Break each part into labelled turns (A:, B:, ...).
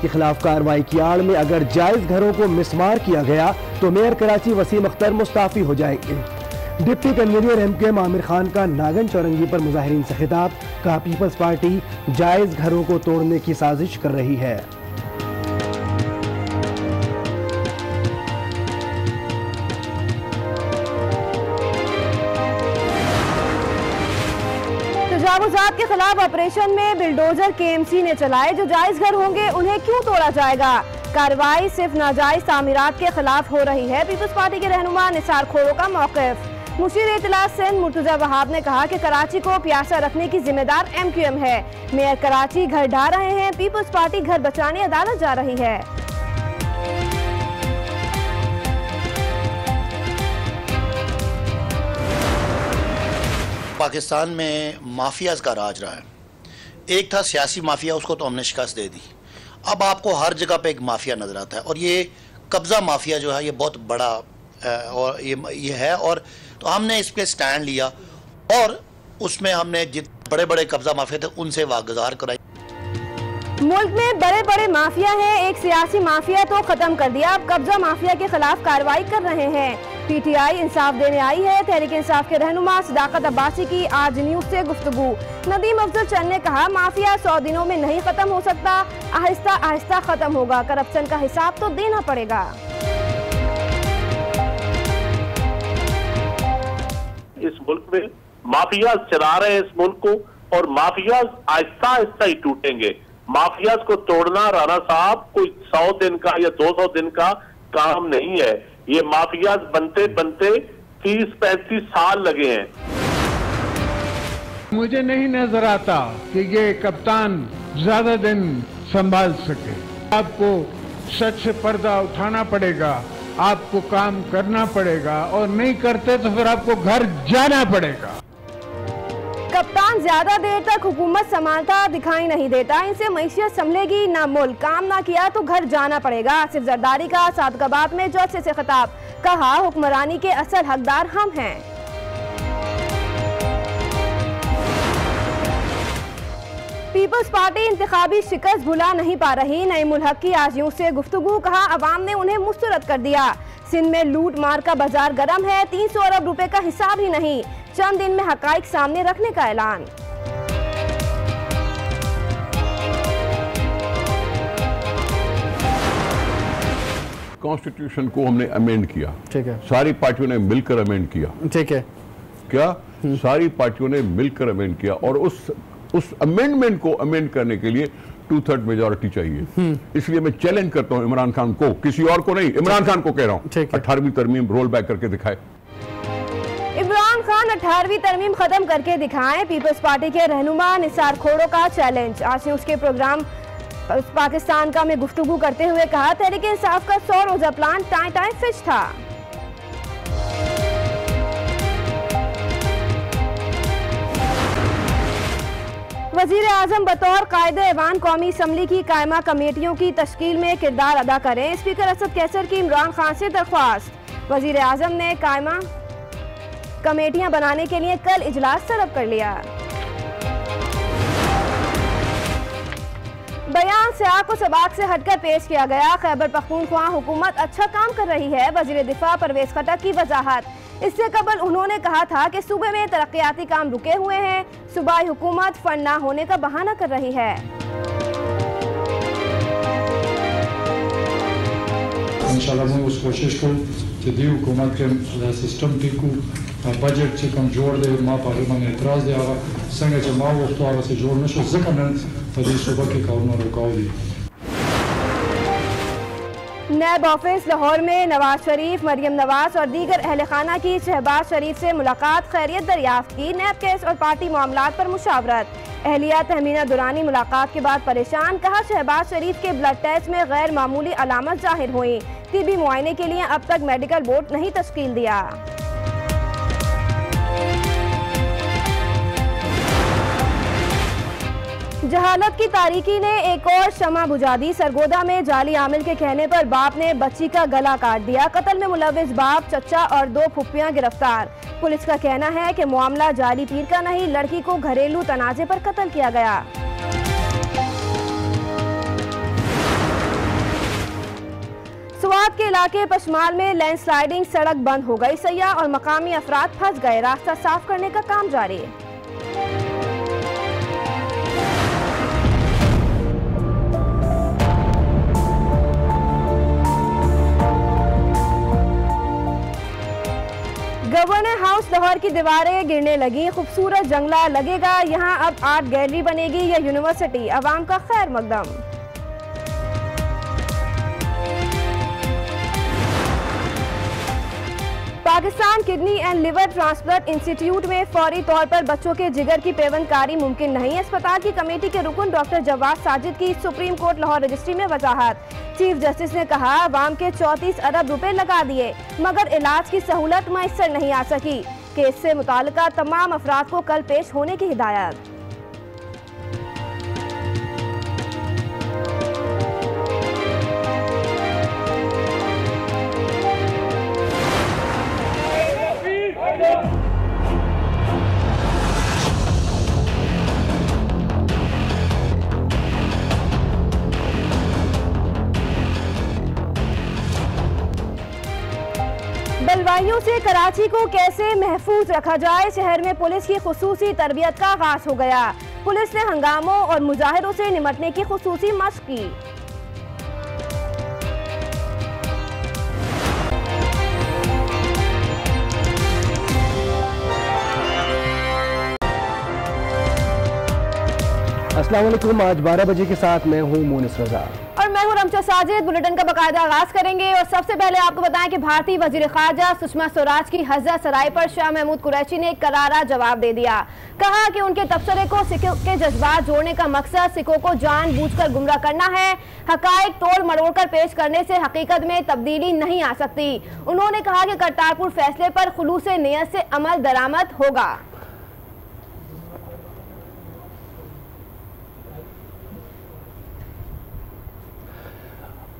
A: के खिलाफ कार्रवाई की आड़ में अगर जायज घरों को मिसमार किया गया तो मेयर कराची वसीम अख्तर मुस्ताफी हो जाएंगे। Deputy convener MQM Aamir Khan का नागन चौरंगी पर मुजाहिरीन से खिताब, कहा पीपल्स पार्टी जायज घरों को तोड़ने की साजिश कर रही है।
B: तजावुजात के खिलाफ ऑपरेशन में बिल्डोजर KMC ने चलाए, जो जायज घर होंगे उन्हें क्यों तोड़ा जाएगा। कार्रवाई सिर्फ नाजायज तामीरात के खिलाफ हो रही है। पीपल्स पार्टी के रहनुमा निसार खोरो का मौक़िफ़। मुशीर इत्तला सिंध मुर्तजा वहाब ने कहा कि कराची को प्यासा रखने की जिम्मेदार MQM है। मेयर कराची घर ढा रहे हैं, पीपल्स पार्टी घर बचाने अदालत जा रही है।
C: पाकिस्तान में माफियाज का राज रहा है। एक था सियासी माफिया, उसको तो हमने शिकस्त दे दी। अब आपको हर जगह पे एक माफिया नजर आता है और ये कब्जा माफिया जो है ये बहुत बड़ा और ये है। और तो हमने इस पे स्टैंड लिया और उसमें हमने जितने बड़े बड़े कब्जा माफिया थे उनसे वागुजार कराई।
B: मुल्क में बड़े बड़े माफिया हैं, एक सियासी माफिया तो खत्म कर दिया, अब कब्जा माफिया के खिलाफ कार्रवाई कर रहे हैं। PTI इंसाफ देने आई है। तहरीक इंसाफ के रहनुमा सदाकत अब्बासी की आज न्यूज से गुफ्तगू। नदीम अफजल चंद ने कहा माफिया 100 दिनों में नहीं खत्म हो सकता, आहिस्ता आहिस्ता खत्म होगा, करप्शन का हिसाब तो देना पड़ेगा।
D: इस मुल्क में माफिया चला रहे हैं इस मुल्क को और माफिया आहिस्ता आहिस्ता ही टूटेंगे। माफिया को तोड़ना राणा साहब कोई 100 दिन का या 200 दिन का काम नहीं है। ये माफिया बनते बनते 30-35 साल लगे हैं।
E: मुझे नहीं नजर आता कि ये कप्तान ज्यादा दिन संभाल सके। आपको सच से पर्दा उठाना पड़ेगा, आपको काम करना पड़ेगा और नहीं करते तो फिर आपको घर जाना पड़ेगा।
B: कप्तान ज्यादा देर तक हुकूमत संभालता दिखाई नहीं देता, इनसे मैशियत संभलेगी ना मुल्क, काम ना किया तो घर जाना पड़ेगा। आसिफ जरदारी का सादकाबाद में जलसे से खिताब, कहा हुक्मरानी के असल हकदार हम हैं। पीपल्स पार्टी इंतखाबी शिकस्त भुला नहीं पा रही। नईमुल हक की आज यूं से गुफ्तगू, कहा अवाम ने उन्हें मुस्तरद कर दिया। सिंध में लूट मार का बाजार गर्म है, 300 अरब रुपए का हिसाब ही नहीं, चंद दिन में हकाइक सामने रखने का ऐलान।
F: कॉन्स्टिट्यूशन को हमने अमेंड किया,
A: ठीक है,
F: सारी पार्टियों ने मिलकर अमेंड किया,
A: ठीक है,
F: क्या सारी पार्टियों ने मिलकर अमेंड किया और उस अमेंडमेंट को अमेंड करने के लिए 2/3 मेजॉरिटी चाहिए। इसलिए मैं चैलेंज करता हूं इमरान खान को, किसी और को नहीं, इमरान खान को कह रहा हूं, 18वीं तरमीम रोल बैक करके दिखाए।
B: इमरान खान 18वीं तरमीम खत्म करके दिखाएं, पीपल्स पार्टी के रहनुमा निसार खोड़ो का चैलेंज। आज न्यूज के प्रोग्राम पाकिस्तान का में गुफ्तगू करते हुए कहा तहरीक इंसाफ का 100 रोजा प्लान टाइम फिश था। वजीर आजम बतौर कायदे ऐवान कौमी असम्बली की कायमा कमेटियों की तश्कील में किरदार अदा करें, स्पीकर असद कैसर की इमरान खान से दरख्वास्त। वजीर आजम ने कायमा कमेटियां बनाने के लिए कल इजलास तलब कर लिया। बयान सियाक को सबाक से हटकर पेश किया गया। खैबर पख्तूनख्वा हुकूमत अच्छा काम कर रही है, वजीर दिफा परवेज खटक की वजाहत। इससे कबल उन्होंने कहा था कि सूबे में तरक्याती काम रुके हुए हैं, सूबाई हुकूमत फंड न होने का बहाना कर रही है।
G: इंशाल्लाह मैं उस कोशिश को दी हुकूमत के सिस्टम टीकू बजट से कम जोड़ दे माँ पार्लियामेंट एतराज दे आगा संगे से माँ वक्त आगा से जोड़ने से ज़करन फदी सुबह के काउना रुकाव दी।
B: नैब ऑफिस लाहौर में नवाज शरीफ, मरियम नवाज और दीगर अहल खाना की शहबाज शरीफ से मुलाकात, खैरियत दरियाफ्त की। नैब केस और पार्टी मामलात पर मुशावरत। अहलिया तहमीना दुरानी मुलाकात के बाद परेशान, कहा शहबाज शरीफ के ब्लड टेस्ट में गैर मामूली अलामत जाहिर हुई, तिबी मुआयने के लिए अब तक मेडिकल बोर्ड नहीं तश्कील दिया। जहालत की तारीकी ने एक और शमा बुझा दी। सरगोदा में जाली आमिल के कहने पर बाप ने बच्ची का गला काट दिया। कत्ल में मुलविस बाप, चचा और 2 फुप्पियां गिरफ्तार। पुलिस का कहना है कि मामला जाली पीर का नहीं, लड़की को घरेलू तनाजे पर कत्ल किया गया। गुजरात के इलाके पशमाल में लैंडस्लाइडिंग, सड़क बंद हो गई, सयाह और मकामी अफराद फंस गए, रास्ता साफ करने का काम जारी है। गवर्नर हाउस लाहौर की दीवारें गिरने लगी, खूबसूरत जंगला लगेगा, यहाँ अब आर्ट गैलरी बनेगी या यूनिवर्सिटी, अवाम का खैर मकदम। Pakistan kidney and liver transplant institute में फौरी तौर पर बच्चों के जिगर की पेवंदकारी मुमकिन नहीं। अस्पताल की कमेटी के रुकन डॉक्टर जवाद साजिद की सुप्रीम कोर्ट लाहौर रजिस्ट्री में वजाहत। चीफ जस्टिस ने कहा, अवाम के 34 अरब रुपए लगा दिए मगर इलाज की सहूलत मैसर नहीं आ सकी। केस से मुताल्लिका तमाम अफराद को कल पेश होने की हिदायत। बलवाइयों से कराची को कैसे महफूज रखा जाए, शहर में पुलिस की खुसूसी तरबियत का आगाज हो गया। पुलिस ने हंगामों और मुजाहिरों से निपटने की खुसूसी मशक की।
A: अस्सलाम वालेकुम। आज 12 बजे के साथ मैं हूँ मोनिस रजा
B: और मैं हूं रमशा साजिद। बुलेटिन का बाकायदा आगाज करेंगे और सबसे पहले आपको बताएं कि भारतीय वजीर खारजा सुषमा स्वराज की हर्जा सराय पर शाह महमूद कुरैशी ने करारा जवाब दे दिया। कहा कि उनके तबसरे को सिखों के जज्बात जोड़ने का मकसद सिखों को जानबूझकर गुमराह करना है। हकायक तोड़ मरोड़ कर पेश करने से हकीकत में तब्दीली नहीं आ सकती। उन्होंने कहा कि करतारपुर फैसले पर खुलूस नियत से अमल दरामद होगा।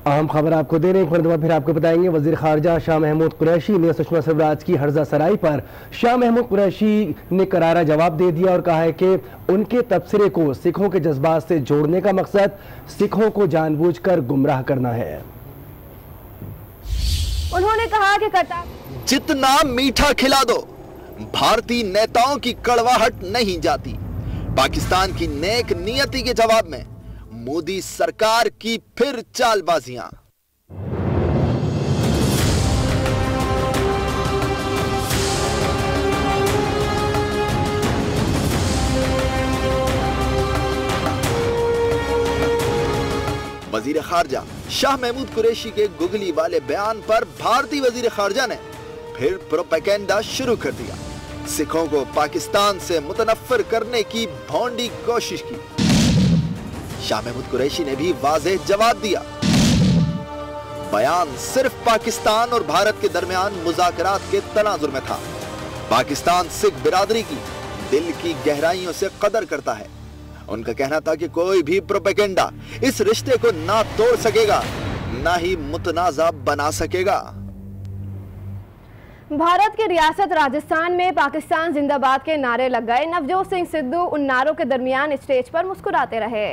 A: अहम खबर आपको दे रहे हैं, एक मरतबा फिर आपको बताएंगे। वजीर खारजा शाह महमूद कुरैशी ने सुषमा स्वराज की हर्जा सराई पर शाह महमूद कुरैशी ने करारा जवाब दे दिया और कहा है कि उनके तबसरे को सिखों के जज्बात से जोड़ने का मकसद सिखों को जानबूझकर गुमराह करना है।
B: उन्होंने कहा कि
H: जितना मीठा खिला दो भारतीय नेताओं की कड़वाहट नहीं जाती। पाकिस्तान की नेक नियति के जवाब में मोदी सरकार की फिर चालबाजियां। वजीर खारजा शाह महमूद कुरैशी के गुगली वाले बयान पर भारतीय वजीर खारजा ने फिर प्रोपेगेंडा शुरू कर दिया। सिखों को पाकिस्तान से मुतनफ्फिर करने की भौंडी कोशिश की। शाह महमूद कुरैशी ने भी वाज़ेह जवाब दिया। बयान सिर्फ पाकिस्तान और भारत के दरमियान मुज़ाकरात के तनाजुर में था। पाकिस्तान सिख बिरादरी की दिल की गहराइयों से कदर करता है। उनका कहना था कि कोई भी प्रोपेगेंडा इस रिश्ते को ना तोड़ सकेगा, ना ही मुतनाज़ा बना सकेगा।
B: भारत की रियासत राजस्थान में पाकिस्तान जिंदाबाद के नारे लग गए। नवजोत सिंह सिद्धू उन नारों के दरमियान स्टेज पर मुस्कुराते रहे।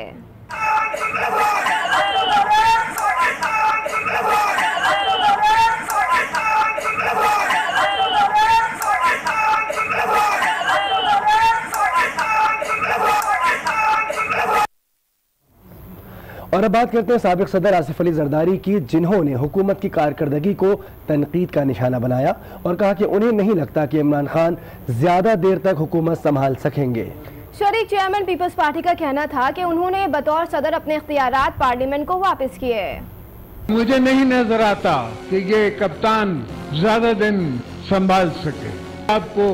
A: और अब बात करते हैं साबिक सदर आसिफ अली जरदारी की, जिन्होंने हुकूमत की कारकर्दगी को तनकीद का निशाना बनाया और कहा कि उन्हें नहीं लगता कि इमरान खान ज्यादा देर तक हुकूमत संभाल सकेंगे।
B: शरीक चेयरमैन पीपल्स पार्टी का कहना था कि उन्होंने बतौर सदर अपने इख्तियारात पार्लियामेंट को वापस किए।
E: मुझे नहीं नजर आता कि ये कप्तान ज्यादा दिन संभाल सके। आपको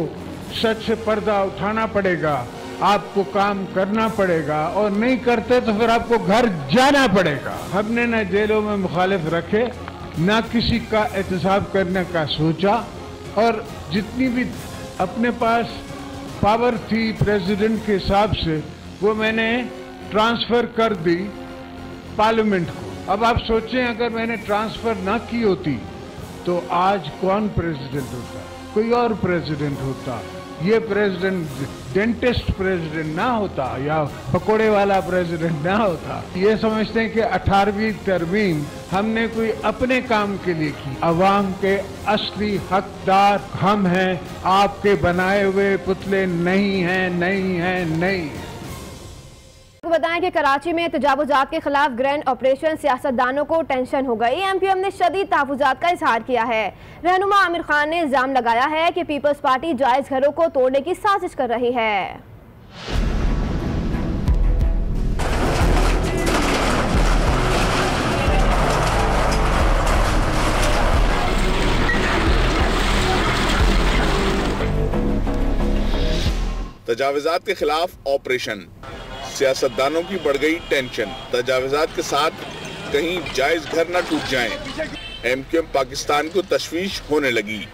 E: सच से पर्दा उठाना पड़ेगा, आपको काम करना पड़ेगा और नहीं करते तो फिर आपको घर जाना पड़ेगा। हमने न जेलों में मुखालिफ रखे, न किसी का एहतसाब करने का सोचा और जितनी भी अपने पास पावर थी प्रेसिडेंट के हिसाब से वो मैंने ट्रांसफर कर दी पार्लियामेंट को। अब आप सोचें अगर मैंने ट्रांसफर ना की होती तो आज कौन प्रेसिडेंट होता, कोई और प्रेसिडेंट होता। ये प्रेसिडेंट डेंटिस्ट प्रेसिडेंट ना होता या पकोड़े वाला प्रेसिडेंट ना होता। ये समझते हैं कि 18वीं तरमीम हमने कोई अपने काम के लिए की। अवाम के असली हकदार हम हैं, आपके बनाए हुए पुतले नहीं हैं, नहीं हैं, नहीं।
B: बताएं कि कराची में तजावुजात के खिलाफ ग्रैंड ऑपरेशन सियासतदानों को टेंशन हो गई। एमक्यूएम ने शदीद तहफ़्फ़ुज़ात का इजहार किया है। रहनुमा आमिर खान ने इल्ज़ाम लगाया है कि पीपल्स पार्टी जायज़ घरों को तोड़ने की साजिश कर रही है।
I: तजावुजात के खिलाफ ऑपरेशन, सियासतदानों की बढ़ गई टेंशन। तजावुजात के साथ कहीं जायज घर न टूट जाएं। एमक्यूएम पाकिस्तान को तशवीश होने लगी।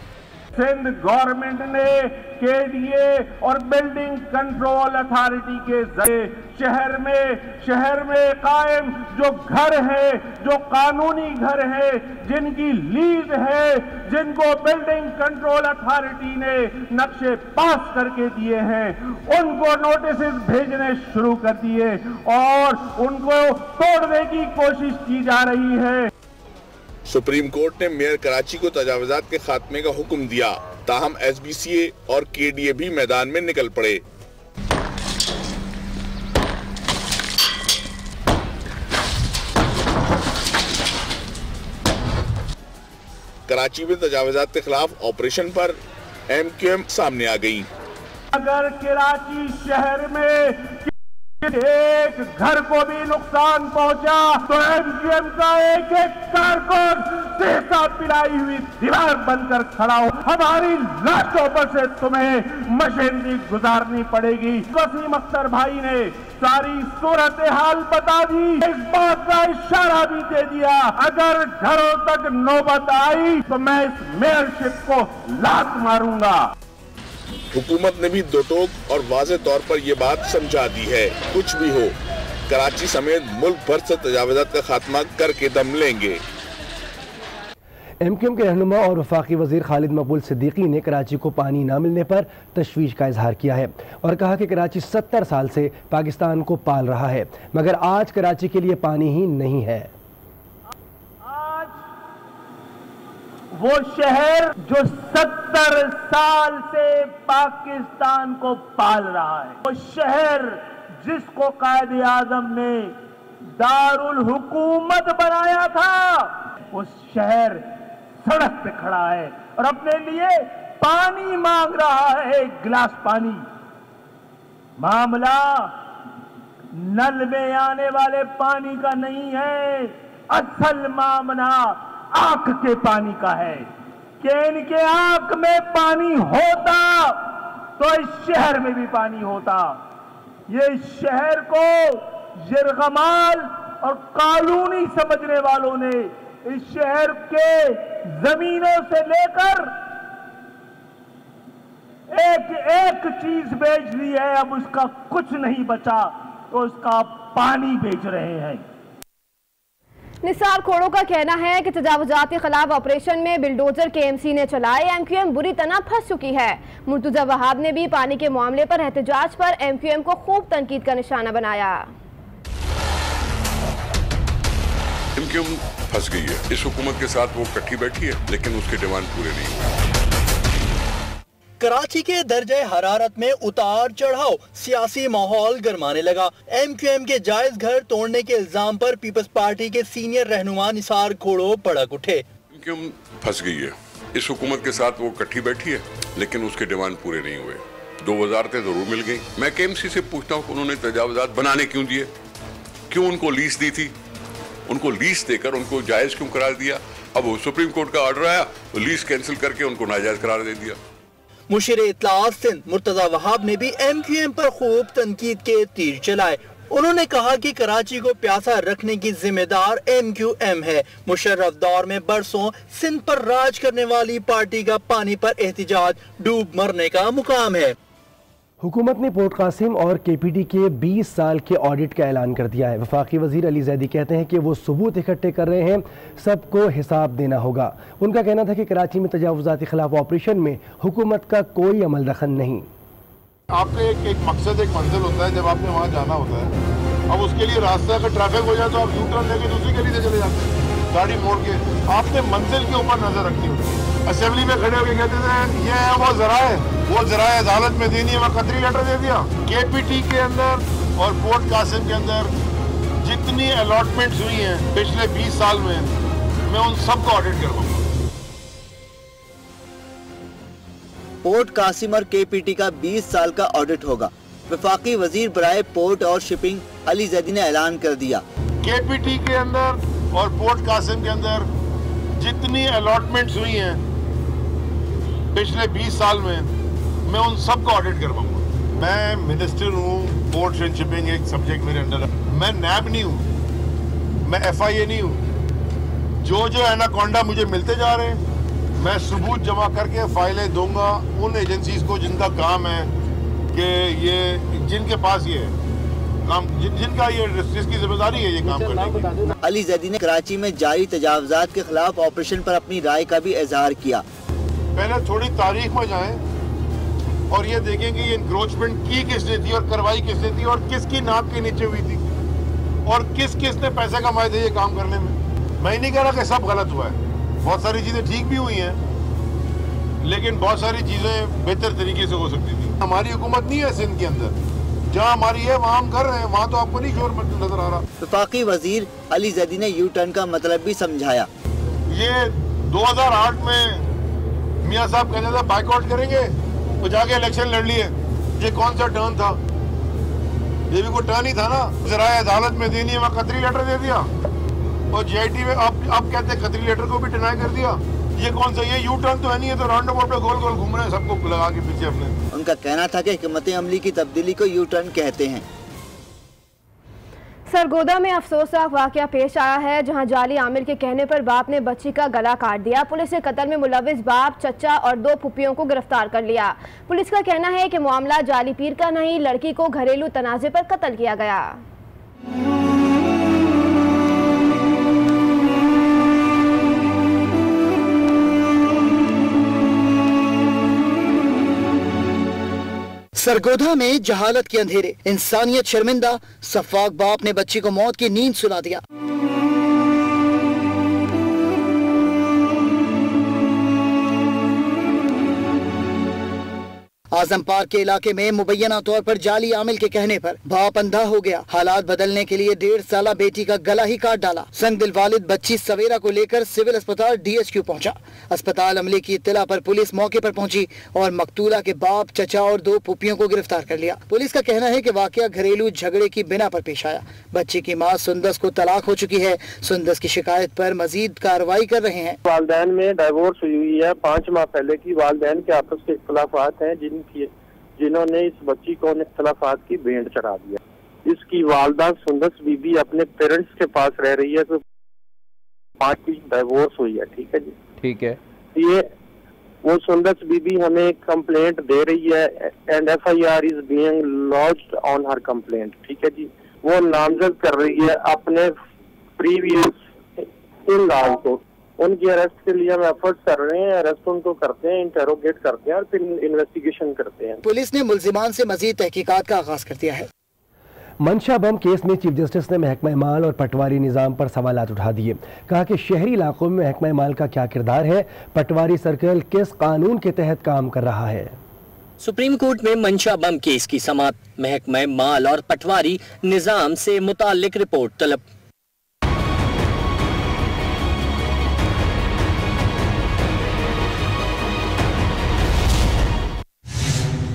J: सिंध गवर्नमेंट ने केडीए और बिल्डिंग कंट्रोल अथॉरिटी के जरिए शहर में कायम जो घर है, जो कानूनी घर है, जिनकी लीज है, जिनको बिल्डिंग कंट्रोल अथॉरिटी ने नक्शे पास करके दिए हैं, उनको नोटिस भेजने शुरू कर दिए और उनको तोड़ने की कोशिश की जा रही है।
I: सुप्रीम कोर्ट ने मेयर कराची को तजावुजात के खात्मे का हुक्म दिया, ताहम एसबीसीए और केडीए भी मैदान में निकल पड़े। कराची में तजावुजात के खिलाफ ऑपरेशन पर एमक्यूएम सामने आ गई।
J: अगर कराची शहर में एक घर को भी नुकसान पहुंचा तो एमक्यूएम का एक कारकुन पैसा पिलाई हुई दीवार बनकर खड़ा हो। हमारी लाशों पर से तुम्हें मशीनरी गुजारनी पड़ेगी। वसीम अख्तर भाई ने सारी सूरत हाल बता दी, इस बात का इशारा भी दे दिया, अगर घरों तक नौबत आई तो मैं इस मेयरशिप को लात मारूंगा।
I: हुकूमत ने भी दो टोक और वाज़े तौर पर यह बात समझा दी है, कुछ भी हो कराची समेत मुल्क भर से तजावुजात का खात्मा करके दम लेंगे।
A: एमक्यूएम के रहनुमा और वफाकी वजीर खालिद मकबूल सिद्दीकी ने कराची को पानी न मिलने पर तशवीश का इजहार किया है और कहा कि कराची 70 साल से पाकिस्तान को पाल रहा है, मगर आज कराची के लिए पानी ही नहीं है।
J: वो शहर जो 70 साल से पाकिस्तान को पाल रहा है, वो शहर जिसको कायदे आजम ने दारुल हुकूमत बनाया था, वो शहर सड़क पे खड़ा है और अपने लिए पानी मांग रहा है, एक गिलास पानी। मामला नल में आने वाले पानी का नहीं है, असल मामला आंख के पानी का है कि इनके आंख में पानी होता तो इस शहर में भी पानी होता। ये शहर को यरगमाल और कॉलोनी समझने वालों ने इस शहर के जमीनों से लेकर एक चीज बेच ली है, अब उसका कुछ नहीं बचा तो उसका पानी बेच रहे हैं।
B: निसार खोड़ों का कहना है कि तजावुजात के खिलाफ ऑपरेशन में बिल्डोजर केएमसी ने चलाए एमक्यूएम बुरी तरह फंस चुकी है। मुर्तजा वहाब ने भी पानी के मामले पर एहतजाज पर एमक्यूएम को खूब तनकीद का निशाना बनाया।
K: एमक्यूएम फंस गई है, इस हुकूमत के साथ वो इकट्ठी बैठी है लेकिन उसके डिमांड पूरे नहीं हुए।
H: कराची के दर्जे हरारत में उतार चढ़ाव, सियासी माहौल गरमाने लगा। एमक्यूएम के जायज घर तोड़ने के इल्जाम पर पीपल्स पार्टी के सीनियर रहनुमा निसार खोड़ो भड़क उठे।
K: एमक्यूएम फंस गई है, इस हुकूमत के साथ वो इकट्ठी बैठी है लेकिन उसके डिमांड पूरे नहीं हुए। 2 वजारतें जरूर मिल गई। मैं केएमसी से पूछता हूँ उन्होंने तजावुजात बनाने क्यों दिए, क्यों उनको लीज दी थी, उनको लीज देकर उनको जायज क्यों करार दिया। अब वो सुप्रीम कोर्ट का ऑर्डर आया तो लीज कैंसिल करके उनको नाजायज करार दे दिया।
H: मुशीर इत्तलात सिंध मुर्तजा वहाब ने भी एमक्यूएम पर खूब तनकीद के तीर चलाए। उन्होंने कहा कि कराची को प्यासा रखने की जिम्मेदार एमक्यूएम है। मुशर्रफ दौर में बरसों सिंध पर राज करने वाली पार्टी का पानी पर एहतिजाज डूब मरने का मुकाम है।
A: हुकूमत ने पोर्ट कासिम और केपीटी के 20 साल के ऑडिट का ऐलान कर दिया है। वफाकी वजीर अली जैदी कहते हैं कि वो सबूत इकट्ठे कर रहे हैं, सबको हिसाब देना होगा। उनका कहना था कि कराची में तजावुज़ात के खिलाफ ऑपरेशन में हुकूमत का कोई अमल दखल नहीं।
L: आपका एक मकसद, एक मंजिल होता है, जब आपने वहाँ जाना होता है, अब उसके लिए रास्ता अगर ट्रैफिक हो जाए तो आप यू टर्न लेके दूसरी गली से चले जाते हैं, गाड़ी मोड़ के। आपने मंजिल के ऊपर नजर रखनी होती है। असेंबली में खड़े होकर कहते थे ये है वो जराए, वो जराए अदालत में देनी है, वह कतरी लेटर दे दिया। केपीटी के अंदर और पोर्ट कासिम के अंदर जितनी अलॉटमेंट्स हुई हैं पिछले 20 साल में, मैं उन सबको ऑडिट करवाऊंगा।
H: पोर्ट कासिम और केपीटी का 20 साल का ऑडिट होगा। वफाकी वजीर बराए पोर्ट और शिपिंग अली जैदी ने ऐलान कर दिया।
L: केपीटी के अंदर और पोर्ट कासिम के अंदर जितनी अलॉटमेंट्स हुई हैं पिछले 20 साल में, मैं उन सबको ऑडिट करवाऊंगा। मैं मिनिस्टर हूँ, पोर्ट एंड शिपिंग एक सब्जेक्ट मेरे अंडर है। मैं नैब नहीं हूँ, मैं FIA नहीं हूँ। जो एनाकोंडा मुझे मिलते जा रहे हैं, मैं सबूत जमा करके फाइलें दूंगा उन एजेंसीज को जिनका काम है कि ये जिनके पास ये काम, जिनका ये जिसकी जिम्मेदारी है ये काम करने की।
H: अली जैदी ने कराची में जारी तजावुज़ात के खिलाफ ऑपरेशन पर अपनी राय का भी इजहार किया।
L: पहले थोड़ी तारीख में जाएं और ये देखें कि ये इंक्रोचमेंट की किसने थी और कार्रवाई किसने थी और किसकी नाप के नीचे हुई थी और किसने पैसे कमाए थे ये काम करने में। मैं नहीं कह रहा कि सब गलत हुआ है, बहुत सारी चीजें ठीक भी हुई हैं, लेकिन बहुत सारी चीजें बेहतर तरीके से हो सकती थी। हमारी हुकूमत नहीं है सिंध के अंदर, जहाँ हमारी है वहाँ हम कर रहे हैं, वहाँ तो आपको नहीं शोर नजर आ रहा।
H: वफाकी वजीर अली जैदी ने यू टर्न का मतलब भी समझाया।
L: ये 2008 में मियाँ साहब कहते थे बाइकआउट करेंगे तो जाके इलेक्शन लड़ लिए। ये कौन सा टर्न था? ये भी कोई टर्न ही था ना। जराए अदालत में देनी है, वहाँ कतरी लेटर दे दिया और JIT में अब कहते हैं कतरी लेटर को भी डिनाई कर दिया। ये कौन सा, ये यू टर्न तो है नहीं, है तो राउंड अबाउट पे गोल गोल घूम रहे हैं सबको लगा के पीछे अपने।
H: उनका कहना था कि हिकमत अमली की तब्दीली को यू टर्न कहते हैं।
B: सरगोदा में अफसोसनाक वाकया पेश आया है, जहां जाली आमिर के कहने पर बाप ने बच्ची का गला काट दिया। पुलिस ने कत्ल में मुलविस बाप, चचा और 2 फुप्पियों को गिरफ्तार कर लिया। पुलिस का कहना है कि मामला जाली पीर का नहीं, लड़की को घरेलू तनाजे पर कत्ल किया गया।
H: सरगोधा में जहालत के अंधेरे, इंसानियत शर्मिंदा, सफाक बाप ने बच्ची को मौत की नींद सुला दिया। आजम पार्क के इलाके में मुबैना तौर पर जाली आमिल के कहने पर बाप अंधा हो गया। हालात बदलने के लिए 1.5 साला बेटी का गला ही काट डाला। संगदिल वालिद बच्ची सवेरा को लेकर सिविल अस्पताल DHQ पहुंचा। अस्पताल अमले की इत्तला पर पुलिस मौके पर पहुंची और मकतूला के बाप, चचा और 2 फुप्पियों को गिरफ्तार कर लिया। पुलिस का कहना है कि वाकया घरेलू झगड़े की बिना पर पेश आया। बच्ची की माँ सुंदस को तलाक हो चुकी है। सुंदस की शिकायत पर मजीद कार्रवाई कर रहे हैं।
M: वालदैन में डाइवोर्स हुई है 5 माह पहले की। वालदैन के आपस के इख्तलाफात हैं जिन्होंने इस बच्ची को इख्तलाफात की भेंट चढ़ा दिया। इसकी वालदा सुंदस बीबी अपने पेरेंट्स के पास रह रही है, तो 5 की डाइवोर्स हुई है। ठीक है जी, ठीक है। ये वो सुंदस बीबी हमें कंप्लेंट दे रही है and FIR is being launched on her complaint. ठीक है जी, वो नामजद कर रही है अपने प्रीवियस इन-लॉज को। उनकी अरेस्ट के लिए हम एफर्ट कर रहे हैं। अरेस्ट उनको करते हैं, इंटेरोगेट करते हैं और फिर इन्वेस्टिगेशन करते हैं।
H: पुलिस ने मुल्जिमान से मजीद तहकीकात का आगाज कर दिया है।
A: मंशा बम केस में चीफ जस्टिस ने महकमा माल और पटवारी निज़ाम पर सवालात उठा दिए। कहा कि शहरी इलाकों में महकमा माल का क्या किरदार है, पटवारी सर्कल किस कानून के तहत काम कर रहा है।
N: सुप्रीम कोर्ट में मंशा बम केस की समाअत, महकमा माल और पटवारी निज़ाम से मुताल्लिक रिपोर्ट तलब।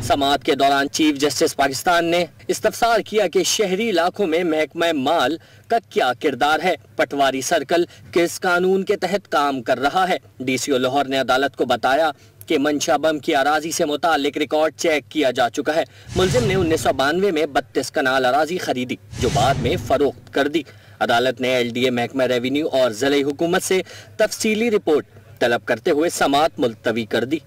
N: समाअत के दौरान चीफ जस्टिस पाकिस्तान ने इस्तफसार किया कि शहरी इलाकों में महकमा माल का क्या किरदार है, पटवारी सर्कल किस कानून के तहत काम कर रहा है। DCO लाहौर ने अदालत को बताया कि मंशा बम की अराजी से मुतालिक रिकॉर्ड चेक किया जा चुका है। मुलजिम ने 1992 में 32 कनाल अराजी खरीदी जो बाद में फरोख्त कर दी। अदालत ने LDA, महकमा रेवेन्यू और ज़िले हुकूमत से तफसीली रिपोर्ट तलब करते हुए समाअत मुलतवी कर दी।